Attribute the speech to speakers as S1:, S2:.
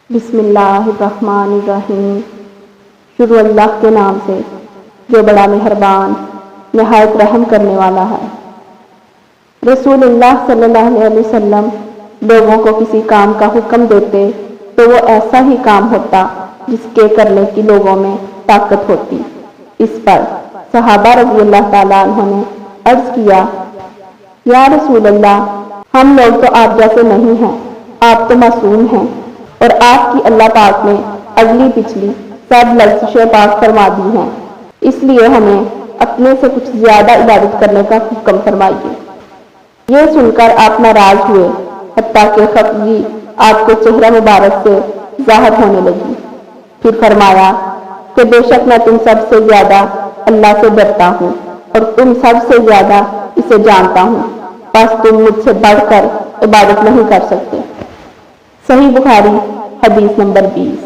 S1: بسم اللہ الرحمن الرحیم۔ شروع اللہ کے نام سے جو بڑا مہربان نہایت رحم کرنے والا ہے۔ رسول اللہ صلی اللہ علیہ وسلم لوگوں کو کسی کام کا حکم دیتے تو وہ ایسا ہی کام ہوتا جس کے کرنے کی لوگوں میں طاقت ہوتی۔ اس پر صحابہ رضی اللہ تعالیٰ عنہ نے عرض کیا، یا رسول اللہ، ہم لوگ تو آپ جیسے نہیں ہیں، آپ تو معصوم ہیں اور آپ کی اللہ پاک نے اگلی پچھلی سب لفظیں پاک فرما دی ہیں، اس لیے ہمیں اپنے سے کچھ زیادہ عبادت کرنے کا حکم فرمائیے۔ یہ سن کر آپ ناراض ہوئے، حتیٰ کہ خفگی آپ کے چہرہ مبارک سے ظاہر ہونے لگی۔ پھر فرمایا کہ بے شک میں تم سب سے زیادہ اللہ سے ڈرتا ہوں اور تم سب سے زیادہ اسے جانتا ہوں، بس تم مجھ سے بڑھ کر عبادت نہیں کر سکتے۔ صحیح بخاری حدیث نمبر 20۔